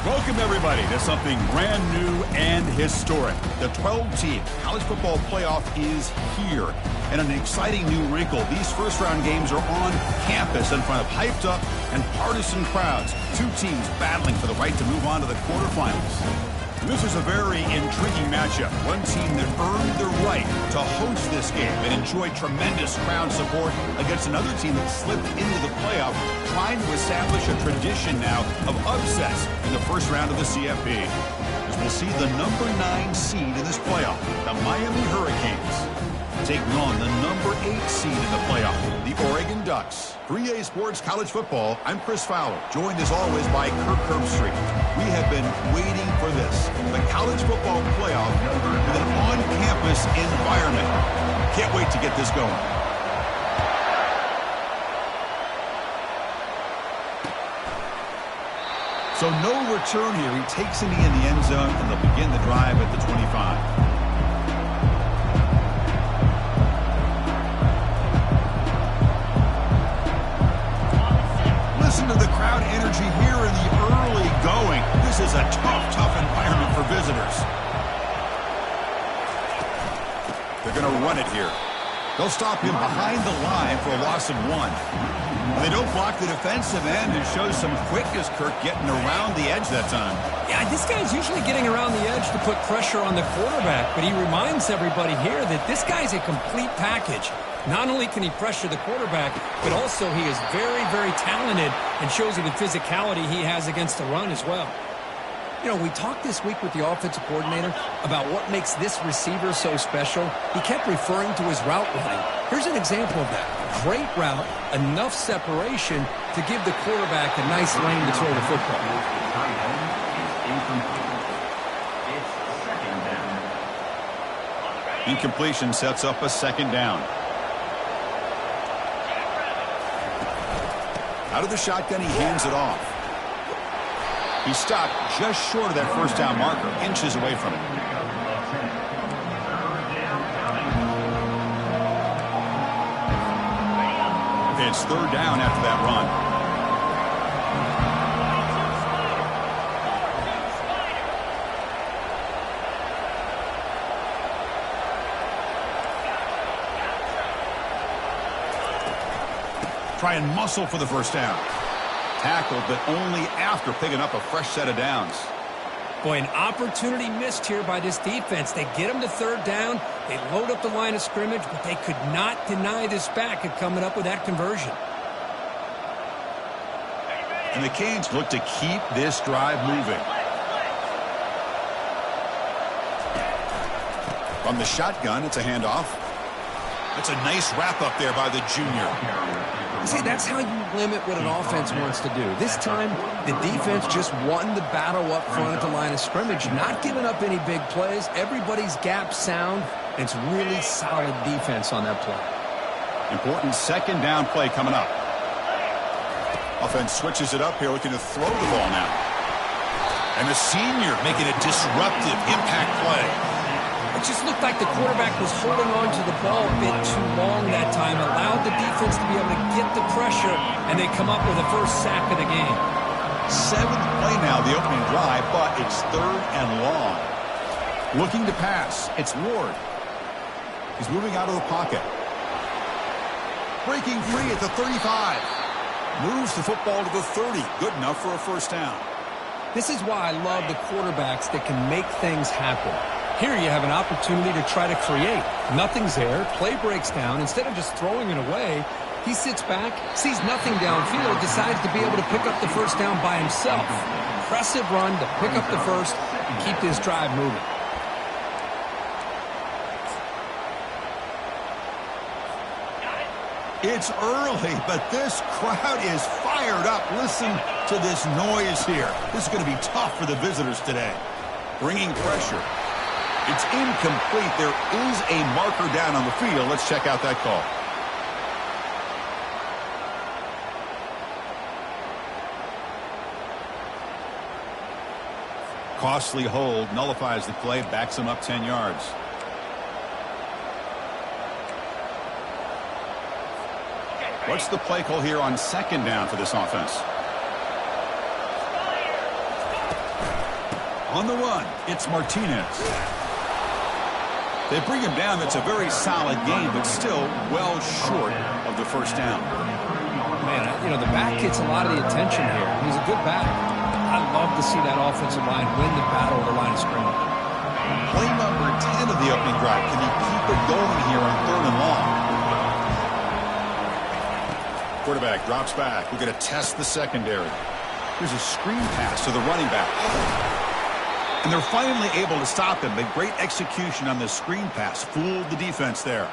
Welcome, everybody, to something brand new and historic. The 12-team college football playoff is here. And an exciting new wrinkle, these first-round games are on campus in front of hyped-up and partisan crowds. Two teams battling for the right to move on to the quarterfinals. This is a very intriguing matchup. One team that earned the right to host this game and enjoyed tremendous crowd support against another team that slipped into the playoff, trying to establish a tradition now of upsets in the first round of the CFP. As we'll see the number 9 seed in this playoff, the Miami Hurricanes, taking on the number 8 seed in the playoff, the Oregon Ducks. For EA Sports College Football, I'm Chris Fowler, joined as always by Kirk Herbstreit. We have been waiting for this, the college football playoff with an on-campus environment. Can't wait to get this going. So no return here. He takes it in the end zone, and they'll begin the drive at the 25. Listen to the crowd energy here in the early going. This is a tough environment for visitors. They're going to run it here. They'll stop him behind the line for a loss of 1. They don't block the defensive end and show some quickness, Kirk, getting around the edge that time. Yeah, this guy's usually getting around the edge to put pressure on the quarterback, but he reminds everybody here that this guy's a complete package. Not only can he pressure the quarterback, but also he is very talented and shows you the physicality he has against the run as well. You know, we talked this week with the offensive coordinator about what makes this receiver so special. He kept referring to his route running. Here's an example of that. Great route, enough separation to give the quarterback a nice lane to throw the football. Incompletion sets up a second down. Out of the shotgun, he hands it off. He stopped just short of that first down marker, inches away from it. It's third down after that run. Try and muscle for the first down. Tackled, but only after picking up a fresh set of downs. Boy, an opportunity missed here by this defense. They get him to third down. They load up the line of scrimmage, but they could not deny this back of coming up with that conversion. And the Canes look to keep this drive moving. From the shotgun, it's a handoff. That's a nice wrap up there by the junior. See, that's how you limit what an offense wants to do. This time, the defense just won the battle up front at the line of scrimmage, not giving up any big plays. Everybody's gap sound. It's really solid defense on that play. Important second down play coming up. Offense switches it up here, looking to throw the ball now. And the senior making a disruptive impact play. It just looked like the quarterback was holding on to the ball a bit too long that time, allowed the defense to be able to get the pressure, and they come up with the first sack of the game. 7th play now, the opening drive, but it's third and long. Looking to pass, it's Ward. He's moving out of the pocket. Breaking free at the 35. Moves the football to the 30. Good enough for a first down. This is why I love the quarterbacks that can make things happen. Here you have an opportunity to try to create. Nothing's there. Play breaks down. Instead of just throwing it away, he sits back, sees nothing downfield, decides to be able to pick up the first down by himself. Impressive run to pick up the first and keep this drive moving. It's early, but this crowd is fired up. Listen to this noise here. This is going to be tough for the visitors today. Bringing pressure. It's incomplete. There is a marker down on the field. Let's check out that call. Costly hold, nullifies the play, backs him up 10 yards. What's the play call here on second down for this offense? On the run, it's Martinez. They bring him down. That's a very solid game, but still well short of the first down. Man, you know, the back gets a lot of the attention here. He's a good back. I'd love to see that offensive line win the battle of the line of scrimmage. Play number 10 of the opening drive. Can he keep it going here on 3rd and long? Quarterback drops back. We're going to test the secondary. Here's a screen pass to the running back. And they're finally able to stop him. But great execution on the screen pass. Fooled the defense there.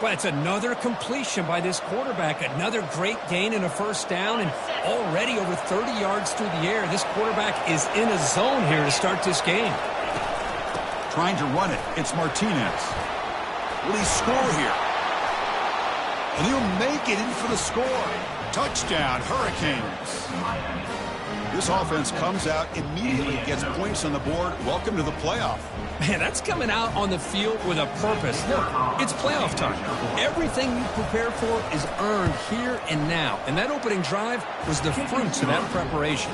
Well, it's another completion by this quarterback. Another great gain in a first down. And already over 30 yards through the air. This quarterback is in a zone here to start this game. Trying to run it. It's Martinez. Will he score here? And he'll make it in for the score. Touchdown, Hurricanes. This offense comes out, immediately gets points on the board. Welcome to the playoff. Man, that's coming out on the field with a purpose. Look, it's playoff time. Everything you prepare for is earned here and now. And that opening drive was the fruits of that preparation.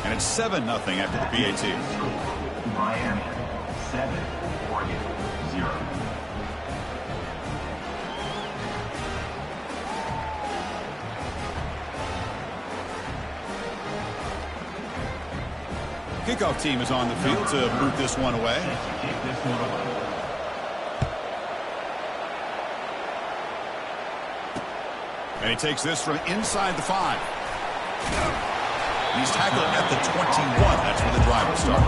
And it's 7-0 after the PAT. Miami, 7, Oregon, 0. Kickoff team is on the field to boot this one away. And he takes this from inside the 5. He's tackled at the 21. That's where the drive will start.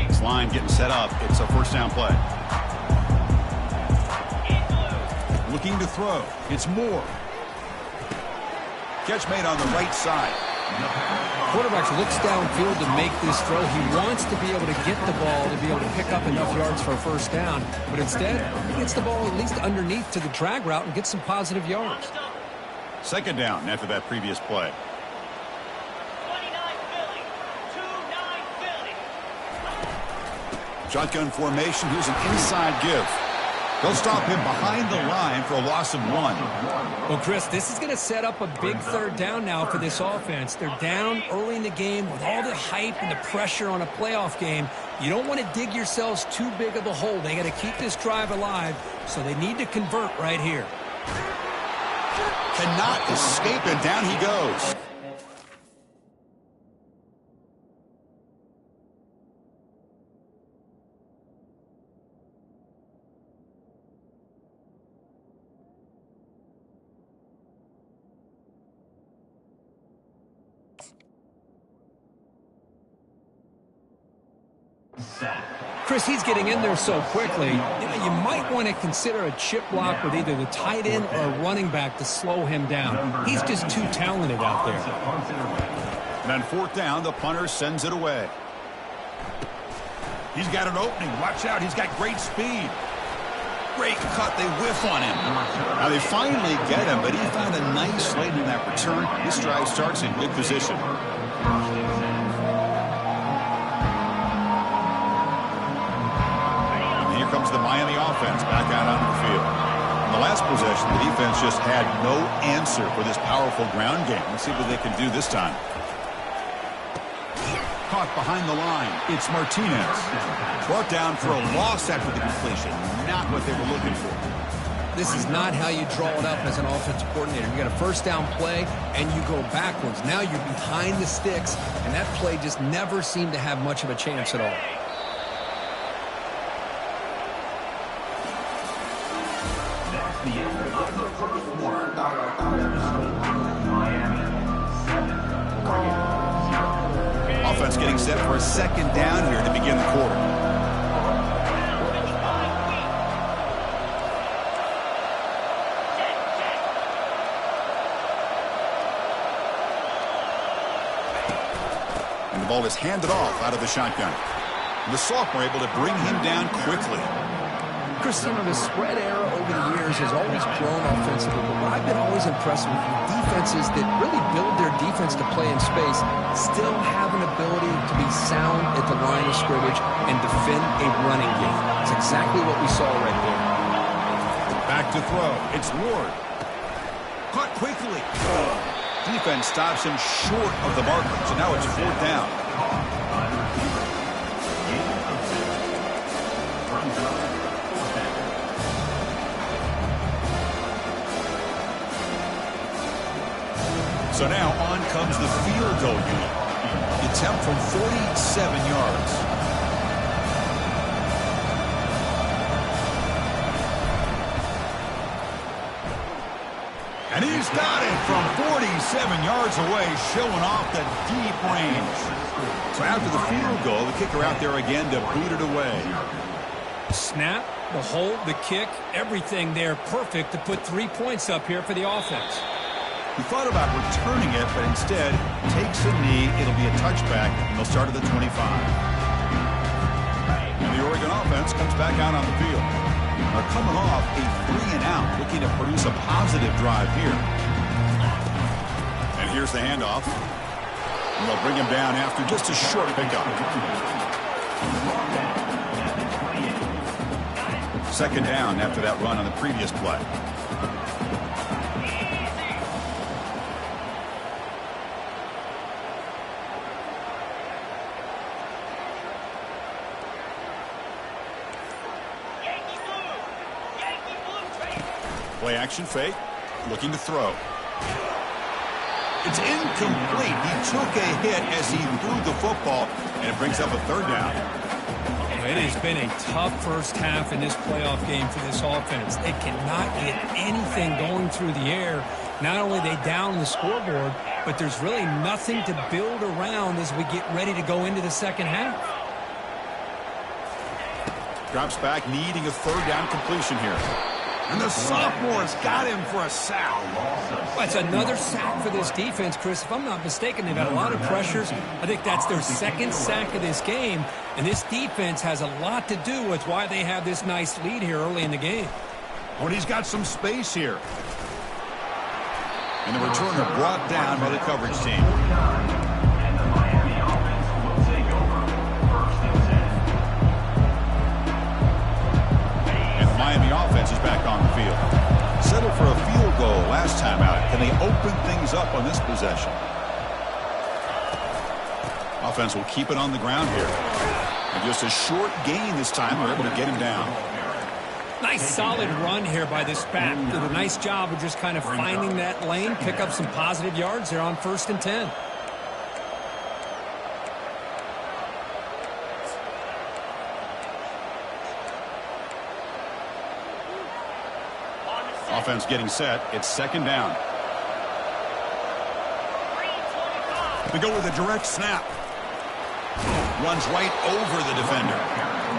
This line getting set up. It's a first down play. Looking to throw. It's Moore. Catch made on the right side. Quarterback looks downfield to make this throw. He wants to be able to get the ball to be able to pick up enough yards for a first down. But instead, he gets the ball at least underneath to the drag route and gets some positive yards. Second down after that previous play. 29 Philly. 2-9 Philly. Shotgun formation. Here's an inside give. They'll stop him behind the line for a loss of 1. Well, Chris, this is going to set up a big third down now for this offense. They're down early in the game with all the hype and the pressure on a playoff game. You don't want to dig yourselves too big of a hole. They got to keep this drive alive, so they need to convert right here. Cannot escape, and down he goes. Chris, he's getting in there so quickly. You know, you might want to consider a chip block with either the tight end or a running back to slow him down. He's just too talented out there. And on 4th down, the punter sends it away. He's got an opening. Watch out. He's got great speed. Great cut. They whiff on him. Now they finally get him, but he found a nice lane in that return. This drive starts in good position. Comes the Miami offense back out onto the field. In the last possession, the defense just had no answer for this powerful ground game. Let's see what they can do this time. Caught behind the line. It's Martinez. Brought down for a loss after the completion. Not what they were looking for. This is not how you draw it up as an offensive coordinator. You got a first down play, and you go backwards. Now you're behind the sticks, and that play just never seemed to have much of a chance at all. Offense getting set for a second down here to begin the quarter. And the ball is handed off out of the shotgun. And the sophomore able to bring him down quickly. Chris, you know, the spread era over the years has always grown offensively, but what I've been always impressed with defenses that really build their defense to play in space still have an ability to be sound at the line of scrimmage and defend a running game. It's exactly what we saw right there. Back To throw, it's Ward. Caught quickly. Defense stops him short of the marker, so now it's 4th down. So now on comes the field goal unit. Attempt from 47 yards. And he's got it from 47 yards away, showing off the deep range. So after the field goal, the kicker out there again to boot it away. Snap, the hold, the kick, everything there perfect to put 3 points up here for the offense. He thought about returning it, but instead takes a knee. It'll be a touchback, and they'll start at the 25. And the Oregon offense comes back out on the field. They're coming off a 3-and-out, looking to produce a positive drive here. And here's the handoff. And they'll bring him down after just a short pickup. 2nd down after that run on the previous play. Play action fake, looking to throw. It's incomplete. He took a hit as he threw the football, and it brings up a 3rd down. It has been a tough first half in this playoff game for this offense. They cannot get anything going through the air. Not only are they down the scoreboard, but there's really nothing to build around as we get ready to go into the second half. Drops back, needing a 3rd down completion here. And the sophomore's got him for a sack. That's another sack for this defense, Chris. If I'm not mistaken, they've had a lot of pressures. I think that's their 2nd sack of this game. And this defense has a lot to do with why they have this nice lead here early in the game. Oh, and he's got some space here. And the returner brought down by the coverage team. And the Miami offense will take over 1st and 10. And the Miami offense is back on the field. Settled for a field goal last time out. Can they open things up on this possession? Offense will keep it on the ground here. And just a short gain this time. They're able to get him down. Nice solid run here by this back. Did a nice job of just kind of finding that lane, pick up some positive yards there on 1st and 10. Offense getting set. It's 2nd down. They go with a direct snap. Runs right over the defender.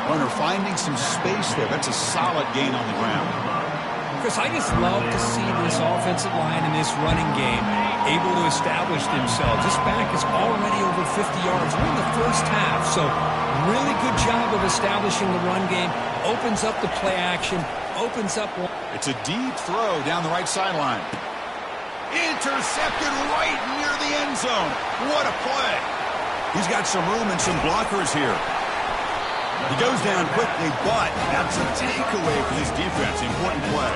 Runner finding some space there. That's a solid gain on the ground. Chris, I just love to see this offensive line in this running game able to establish themselves. This back is already over 50 yards. We're in the first half, so really good job of establishing the run game. Opens up the play action. Opens up. It's a deep throw down the right sideline. Intercepted right near the end zone. What a play. He's got some room and some blockers here. He goes down quickly, but that's a takeaway for this defense. Important play.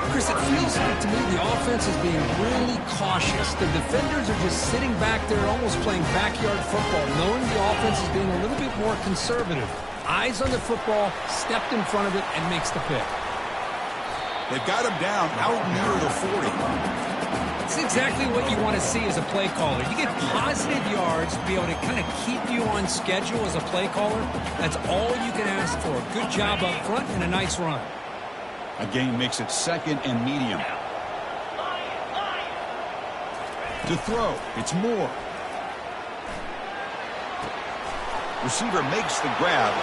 Chris, it feels like to me the offense is being really cautious. The defenders are just sitting back there almost playing backyard football, knowing the offense is being a little bit more conservative. Eyes on the football, stepped in front of it, and makes the pick. They've got him down out near the 40. It's exactly what you want to see as a play caller. You get positive yards to be able to kind of keep you on schedule as a play caller. That's all you can ask for. Good job up front and a nice run. A gain makes it 2nd and medium. To throw, it's Moore. Receiver makes the grab.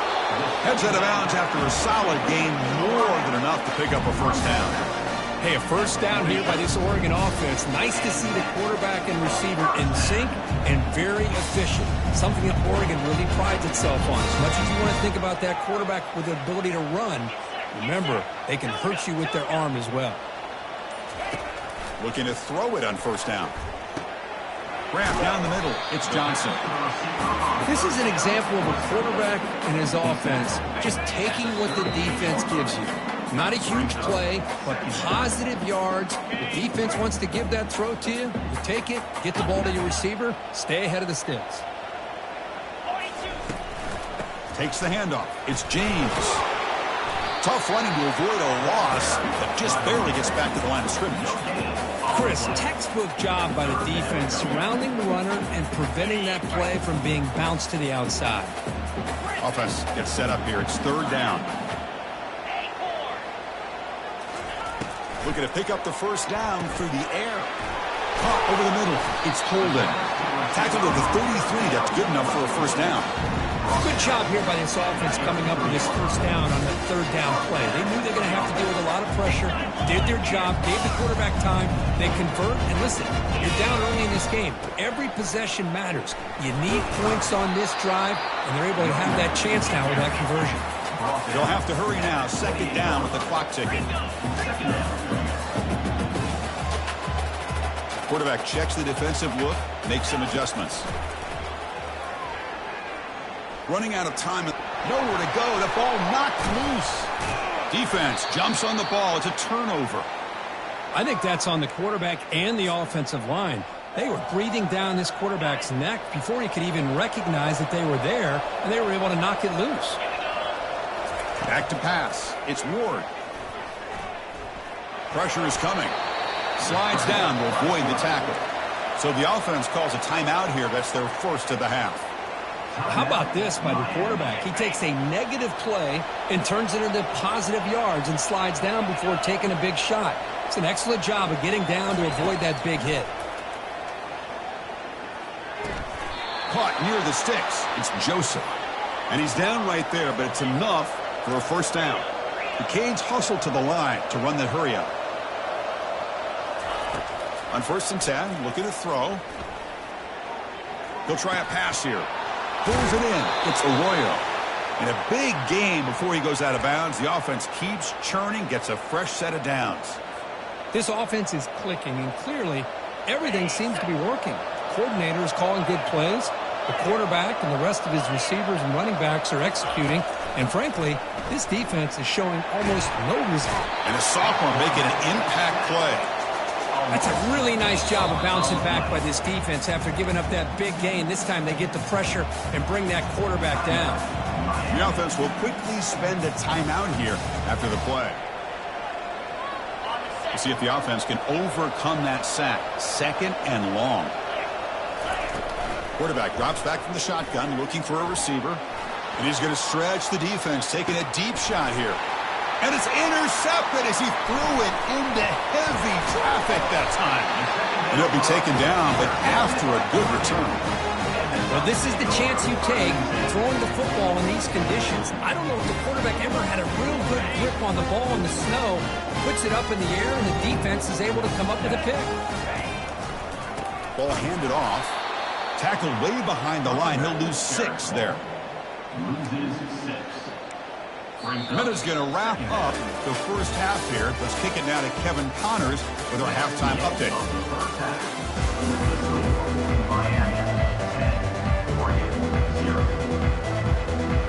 Heads out of bounds after a solid gain, more than enough to pick up a 1st down. Hey, a 1st down here by this Oregon offense. Nice to see the quarterback and receiver in sync and very efficient. Something that Oregon really prides itself on. As much as you want to think about that quarterback with the ability to run, remember, they can hurt you with their arm as well. Looking to throw it on 1st down. Grab down the middle. It's Johnson. This is an example of a quarterback and his offense just taking what the defense gives you. Not a huge play, but positive yards. The defense wants to give that throw to you. You take it, get the ball to your receiver, stay ahead of the sticks. Takes the handoff. It's James. Tough running to avoid a loss, but just barely gets back to the line of scrimmage. Chris, textbook job by the defense surrounding the runner and preventing that play from being bounced to the outside. Offense gets set up here. It's third down. Looking to pick up the first down through the air. Caught over the middle. It's Holden. Tackled at the 33. That's good enough for a first down. Good job here by this offense coming up with this first down on that third down play. They knew they were going to have to deal with a lot of pressure, did their job, gave the quarterback time, they convert, and listen, you're down early in this game. Every possession matters. You need points on this drive, and they're able to have that chance now with that conversion. They'll have to hurry now. Second down with the clock ticking. Quarterback checks the defensive look, makes some adjustments. Running out of time. Nowhere to go. The ball knocked loose. Defense jumps on the ball. It's a turnover. I think that's on the quarterback and the offensive line. They were breathing down this quarterback's neck before he could even recognize that they were there, and they were able to knock it loose. Back to pass. It's Ward. Pressure is coming. Slides down to avoid the tackle. So the offense calls a timeout here. That's their first of the half. How about this by the quarterback? He takes a negative play and turns it into positive yards and slides down before taking a big shot. It's an excellent job of getting down to avoid that big hit. Caught near the sticks. It's Joseph. And he's down right there, but it's enough for a first down. The Canes hustle to the line to run the hurry up. On 1st and 10, looking to throw. He'll try a pass here. Pulls it in. It's Arroyo. In a big game before he goes out of bounds, the offense keeps churning, gets a fresh set of downs. This offense is clicking, and clearly everything seems to be working. The coordinator is calling good plays. The quarterback and the rest of his receivers and running backs are executing. And frankly, this defense is showing almost no result. And a sophomore making an impact play. That's a really nice job of bouncing back by this defense after giving up that big gain. This time they get the pressure and bring that quarterback down. The offense will quickly spend a timeout here after the play. We'll see if the offense can overcome that sack. Second and long. Quarterback drops back from the shotgun, looking for a receiver. And he's going to stretch the defense, taking a deep shot here. And it's intercepted as he threw it into heavy traffic that time. And he'll be taken down, but after a good return. Well, this is the chance you take, throwing the football in these conditions. I don't know if the quarterback ever had a real good grip on the ball in the snow, puts it up in the air, and the defense is able to come up with a pick. Ball handed off. Tackled way behind the line. He'll lose 6 there. Loses 6. Minutes going to wrap up the first half here. Let's kick it now to Kevin Connors with our halftime update.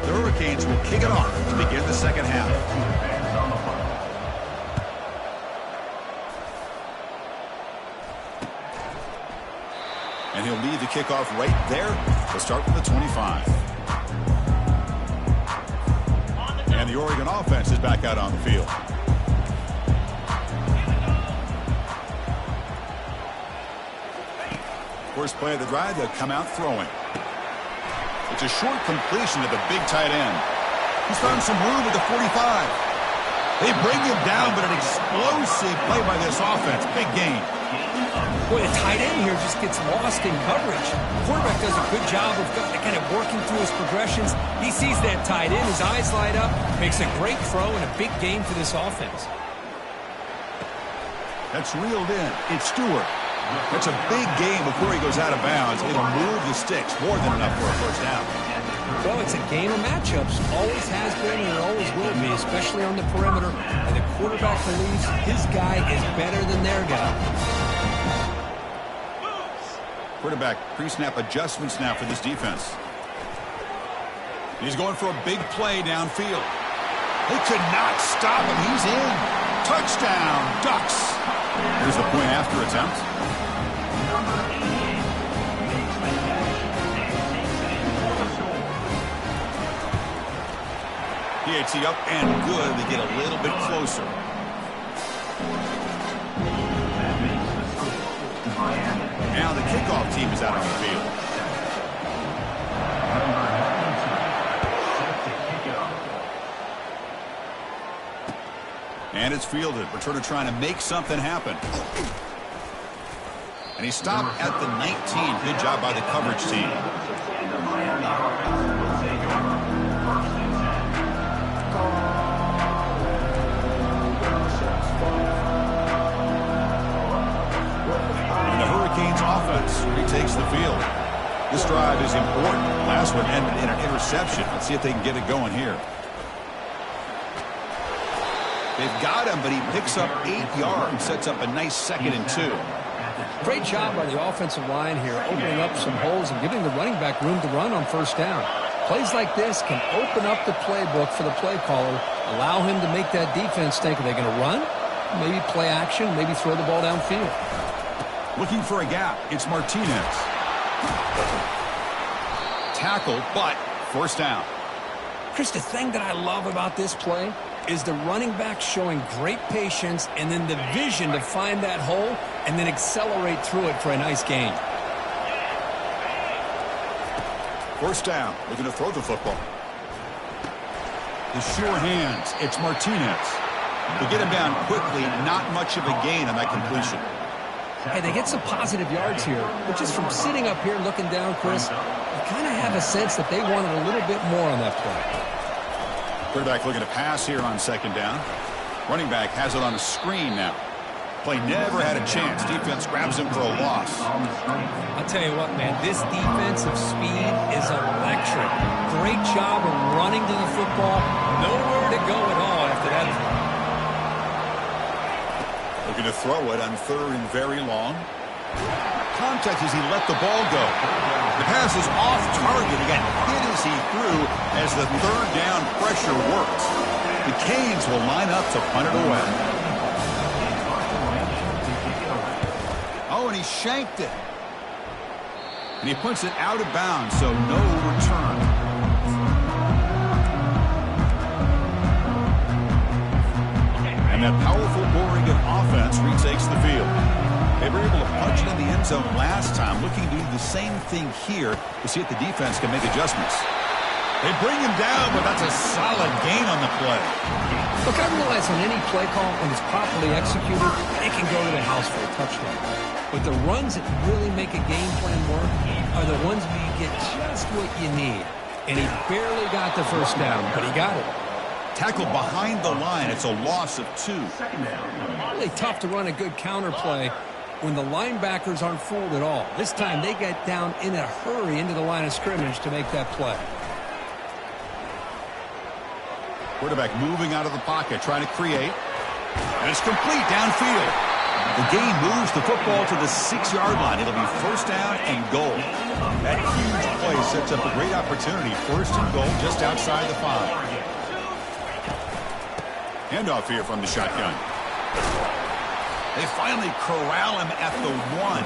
The Hurricanes will kick it off to begin the second half. And he'll lead the kickoff right there. We'll start from the 25. And the Oregon offense is back out on the field. First play of the drive, they'll come out throwing. It's a short completion to the big tight end. He's found some room at the 45. They bring him down, but an explosive play by this offense. Big gain. Boy, the tight end here just gets lost in coverage. The quarterback does a good job of kind of working through his progressions. He sees that tight end, his eyes light up, makes a great throw and a big gain for this offense. That's reeled in. It's Stewart. That's a big gain before he goes out of bounds. It'll move the sticks, more than enough for a first down. Well, it's a game of matchups. Always has been and it always will be, especially on the perimeter. And the quarterback believes his guy is better than their guy. Quarterback pre-snap adjustments now for this defense. He's going for a big play downfield. They could not stop him. He's in. Touchdown, Ducks. Here's the point after attempt. Number 88 makes the catch and takes it for the score. PAT up and good. They get a little bit closer. That makes the score. Miami. Now the kickoff team is out on the field. Number 92 set to kick it off. And it's fielded. Returner trying to make something happen. And he stopped at the 19. Good job by the coverage team. And the Miami offense will take over. First and 10. And the Hurricanes offense retakes the field. This drive is important. Last one ended in an interception. Let's see if they can get it going here. They've got him, but he picks up 8 yards. Sets up a nice 2nd and 2. Great job by the offensive line here, opening up some holes and giving the running back room to run on first down. Plays like this can open up the playbook for the play caller, allow him to make that defense think, are they going to run? Maybe play action, maybe throw the ball downfield. Looking for a gap. It's Martinez. Tackle, but first down. Chris, the thing that I love about this play is the running back showing great patience and then the vision to find that hole and then accelerate through it for a nice gain. First down. Looking to throw the football. The sure hands. It's Martinez. To get him down quickly, not much of a gain on that completion. Hey, they get some positive yards here, but just from sitting up here looking down, Chris, you kind of have a sense that they wanted a little bit more on that play. Quarterback looking to pass here on second down. Running back has it on a screen now. Play never had a chance. Defense grabs him for a loss. I'll tell you what, man, this defensive speed is electric. Great job of running to the football. Nowhere to go at all after that. Looking to throw it on 3rd and very long. Contact as he let the ball go. The pass is off target. Again, hit as he threw as the 3rd down pressure works. The Canes will line up to punt it away. Oh, and he shanked it. And he puts it out of bounds, so no return. And that powerful Oregon offense retakes the field. They were able to punch it in the end zone last time, looking to do the same thing here to see if the defense can make adjustments. They bring him down, but that's a solid gain on the play. Look, I realize on any play call, when it's properly executed, it can go to the house for a touchdown. But the runs that really make a game plan work are the ones where you get just what you need. And he barely got the first down, but he got it. Tackled behind the line. It's a loss of 2. Really tough to run a good counter play when the linebackers aren't fooled at all. This time they get down in a hurry into the line of scrimmage to make that play. Quarterback moving out of the pocket, trying to create. And it's complete downfield. The game moves the football to the 6-yard line. It'll be first down and goal. That huge play sets up a great opportunity. First and goal just outside the 5. Handoff here from the shotgun. They finally corral him at the 1.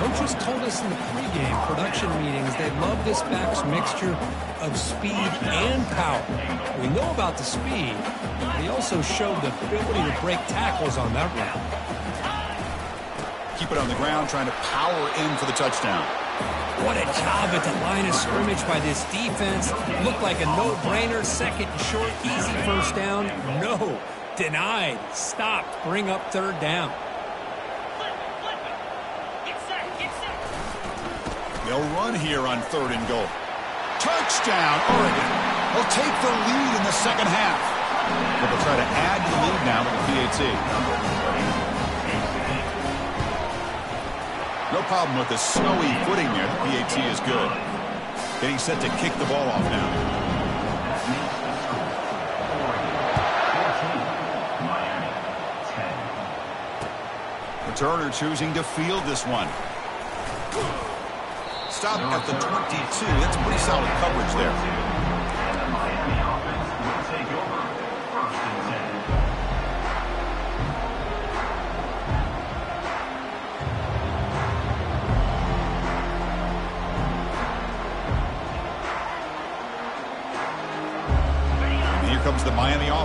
Coaches told us in the pregame production meetings they love this back's mixture of speed and power. We know about the speed, but he also showed the ability to break tackles on that route. Keep it on the ground, trying to power in for the touchdown. What a job at the line of scrimmage by this defense. Looked like a no-brainer. 2nd and short, easy first down. No. Denied. Stopped. Bring up 3rd down. They'll run here on 3rd and goal. Touchdown, Oregon. They'll take the lead in the second half. But they'll try to add to the lead now with the PAT. No problem with the snowy footing there. The PAT is good. Getting set to kick the ball off now. Returner choosing to field this one. Stop at the 22. That's pretty solid coverage there. And the Miami offense will take over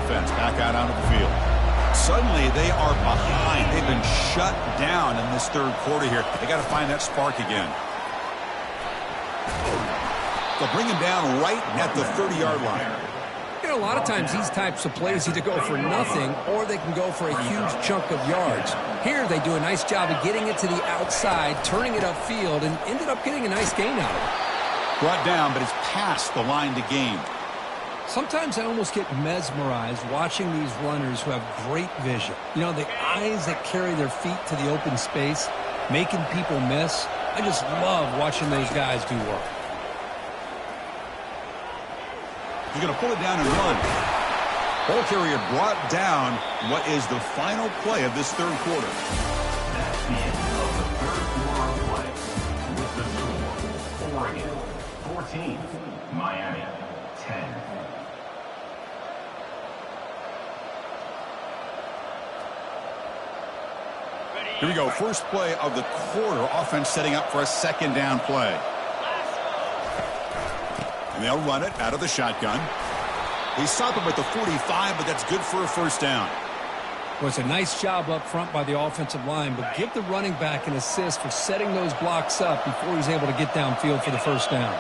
offense back out onto the field. Suddenly, they are behind. They've been shut down in this third quarter here. They got to find that spark again. They'll bring him down right at the 30-yard line. You know, a lot of times these types of plays either go for nothing or they can go for a huge chunk of yards. Here, they do a nice job of getting it to the outside, turning it upfield, and ended up getting a nice gain out of it. Brought down, but it's past the line to gain. Sometimes I almost get mesmerized watching these runners who have great vision. You know, the eyes that carry their feet to the open space, making people miss. I just love watching those guys do work. He's going to pull it down and run. Ball carrier brought down. What is the final play of this third quarter? That's the end of the third quarter of play. With the score, Oregon 14, Miami 10. Here we go. First play of the quarter. Offense setting up for a second down play. And they'll run it out of the shotgun. They stop him at the 45, but that's good for a first down. Well, it's a nice job up front by the offensive line, but give the running back an assist for setting those blocks up before he's able to get downfield for the first down.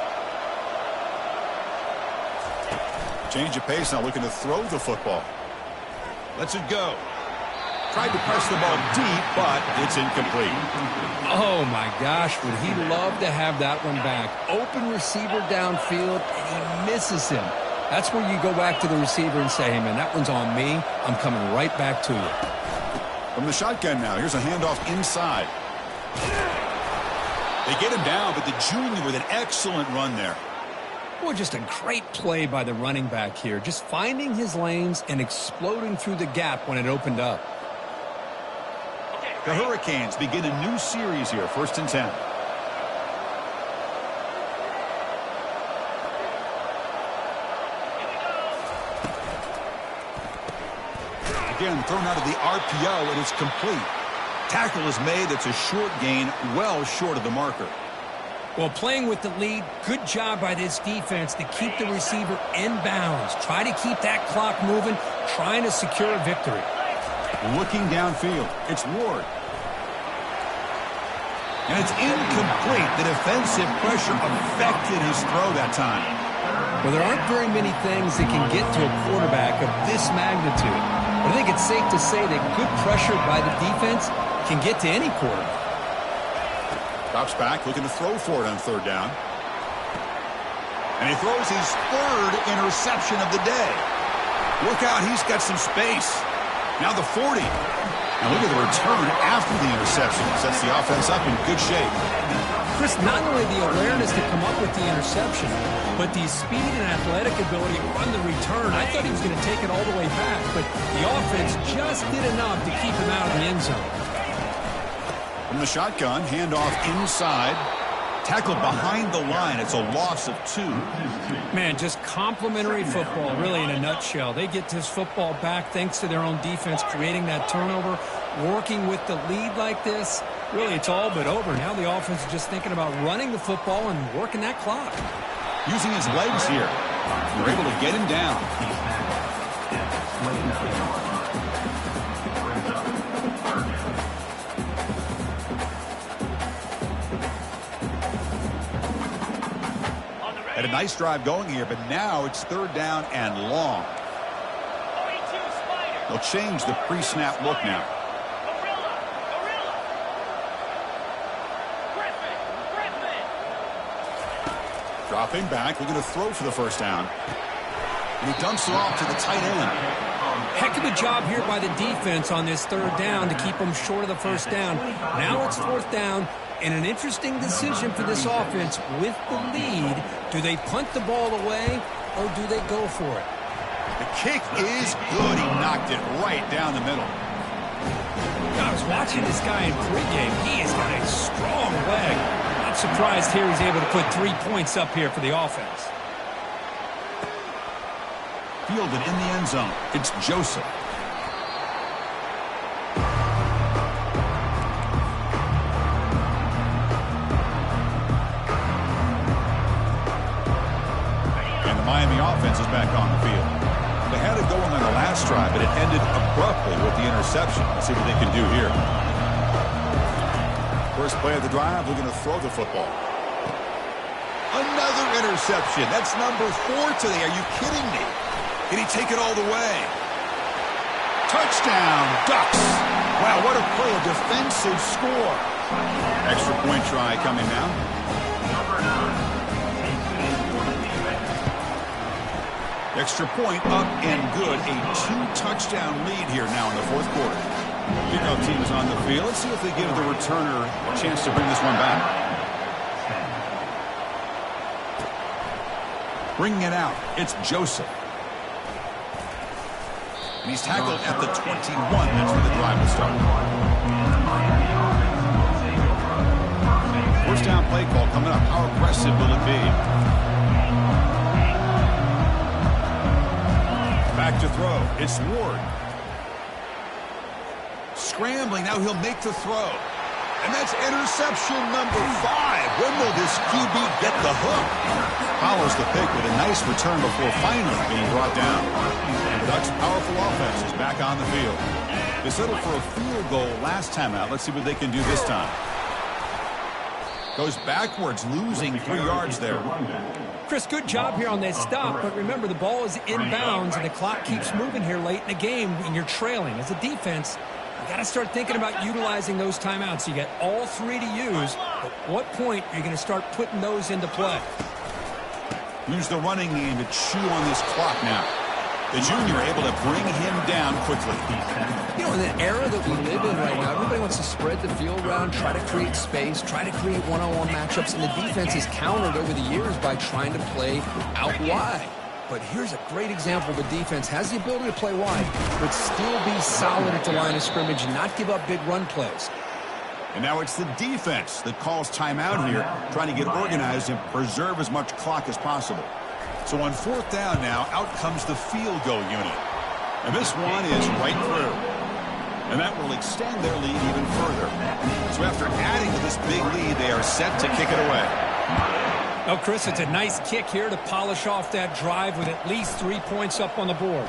Change of pace now, looking to throw the football. Lets it go. Tried to press the ball deep, but it's incomplete. Oh, my gosh, would he love to have that one back. Open receiver downfield, and he misses him. That's where you go back to the receiver and say, hey, man, that one's on me. I'm coming right back to you. From the shotgun now, here's a handoff inside. They get him down, but the junior with an excellent run there. Boy, just a great play by the running back here. Just finding his lanes and exploding through the gap when it opened up. The Hurricanes begin a new series here, 1st and 10. Again, thrown out of the RPO, and it's complete. Tackle is made. It's a short gain, well short of the marker. Well, playing with the lead, good job by this defense to keep the receiver in bounds. Try to keep that clock moving, trying to secure a victory. Looking downfield, it's Ward. And it's incomplete. The defensive pressure affected his throw that time. Well, there aren't very many things that can get to a quarterback of this magnitude. But I think it's safe to say that good pressure by the defense can get to any quarterback. Drops back, looking to throw for it on third down. And he throws his third interception of the day. Look out, he's got some space. Now the 40. And look at the return after the interception. Sets the offense up in good shape. Chris, not only the awareness to come up with the interception, but the speed and athletic ability on the return. I thought he was going to take it all the way back, but the offense just did enough to keep him out of the end zone. From the shotgun, handoff inside. Tackled behind the line. It's a loss of 2. Man, just complimentary football, really, in a nutshell. They get this football back thanks to their own defense, creating that turnover, working with the lead like this. Really, it's all but over. Now the offense is just thinking about running the football and working that clock. Using his legs here. They're able to get him down. Had a nice drive going here, but now it's third down and long. They'll change the pre-snap look now. Dropping back, looking to throw for the first down. And he dumps it off to the tight end. Heck of a job here by the defense on this third down to keep them short of the first down. Now it's fourth down. And an interesting decision for this offense with the lead. Do they punt the ball away or do they go for it? The kick is good. He knocked it right down the middle. I was watching this guy in pregame. He has got a strong leg. Not surprised here he's able to put 3 points up here for the offense. Fielded in the end zone. It's Joseph. Miami offense is back on the field. They had a it going on the last drive, but it ended abruptly with the interception. Let's see what they can do here. First play of the drive, they're going to throw the football. Another interception. That's number 4 today. Are you kidding me? Can he take it all the way? Touchdown, Ducks. Wow, what a play, a defensive score. Extra point try coming now. Extra point up and good. A 2-touchdown lead here now in the fourth quarter. Kickoff team is on the field. Let's see if they give the returner a chance to bring this one back. Bringing it out, it's Joseph. And he's tackled at the 21. That's where the drive will start. First down play call coming up. How aggressive will it be? Back to throw. It's Ward. Scrambling. Now he'll make the throw. And that's interception number 5. When will this QB get the hook? Follows the pick with a nice return before finally being brought down. The Ducks' powerful offense is back on the field. They settled for a field goal last time out. Let's see what they can do this time. Goes backwards, losing 3 yards there. Chris, good job here on that stop, but remember the ball is inbounds and the clock keeps moving here late in the game and you're trailing. As a defense, you got to start thinking about utilizing those timeouts. You got all 3 to use. At what point are you going to start putting those into play? Use the running game to chew on this clock now. The junior able to bring him down quickly. You know, in the era that we live in right now, everybody wants to spread the field around, try to create space, try to create one-on-one matchups, and the defense has countered over the years by trying to play out wide. But here's a great example. The defense has the ability to play wide, but still be solid at the line of scrimmage and not give up big run plays. And now it's the defense that calls timeout here, trying to get organized and preserve as much clock as possible. So on 4th down now, out comes the field goal unit. And this one is right through. And that will extend their lead even further. So after adding to this big lead, they are set to kick it away. Oh, Chris, it's a nice kick here to polish off that drive with at least 3 points up on the board.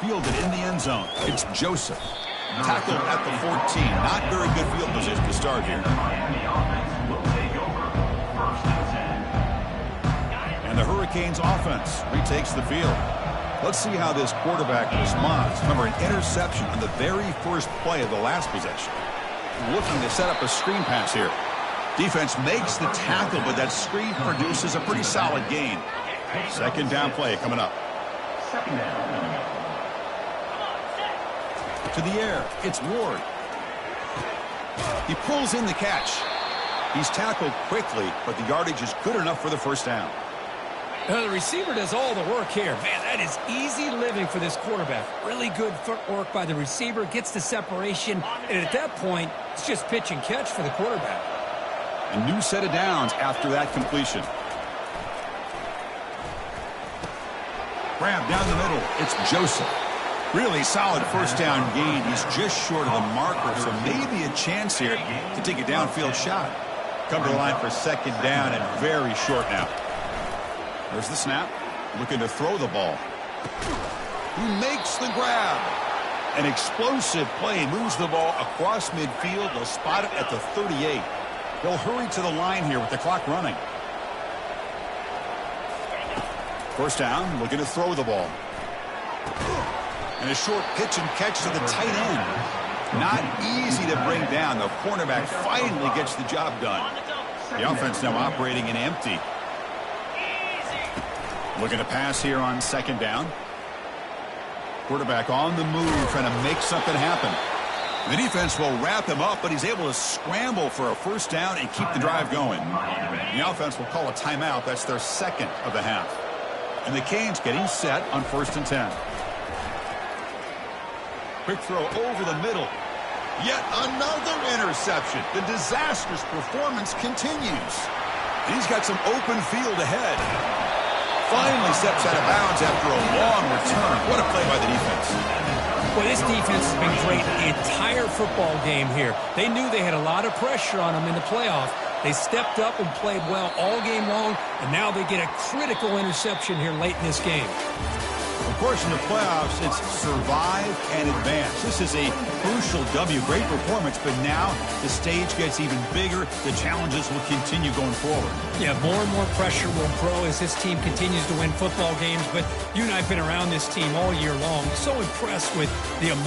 Fielded in the end zone. It's Joseph. Tackled at the 14. Not very good field position to start here. And the Hurricanes offense retakes the field. Let's see how this quarterback responds. Remember, an interception on the very first play of the last possession. Looking to set up a screen pass here. Defense makes the tackle, but that screen produces a pretty solid gain. Second down play coming up. Second down. To the air, it's Ward. He pulls in the catch. He's tackled quickly, but the yardage is good enough for the first down. The receiver does all the work here. Man, that is easy living for this quarterback. Really good footwork by the receiver, gets the separation, and at that point, it's just pitch and catch for the quarterback. A new set of downs after that completion. Grab down the middle. It's Joseph. Really solid first down gain. He's just short of the marker, so maybe a chance here to take a downfield shot. Come to the line for second down and very short now. There's the snap. Looking to throw the ball. He makes the grab. An explosive play. Moves the ball across midfield. They'll spot it at the 38. They'll hurry to the line here with the clock running. First down, looking to throw the ball. And a short pitch and catch to the tight end. Not easy to bring down. The cornerback finally gets the job done. The offense now operating in empty. Looking to pass here on second down. Quarterback on the move, trying to make something happen. The defense will wrap him up, but he's able to scramble for a first down and keep the drive going. The offense will call a timeout. That's their second of the half. And the Canes getting set on 1st and 10. Quick throw over the middle. Yet another interception. The disastrous performance continues. And he's got some open field ahead. Finally steps out of bounds after a long return. What a play by the defense. Boy, this defense has been great the entire football game here. They knew they had a lot of pressure on them in the playoff. They stepped up and played well all game long, and now they get a critical interception here late in this game. course, in the playoffs, it's survive and advance. This is a crucial W. Great performance, but now the stage gets even bigger. The challenges will continue going forward. Yeah, more and more pressure will grow as this team continues to win football games. But you and I have been around this team all year long. So impressed with the emotion.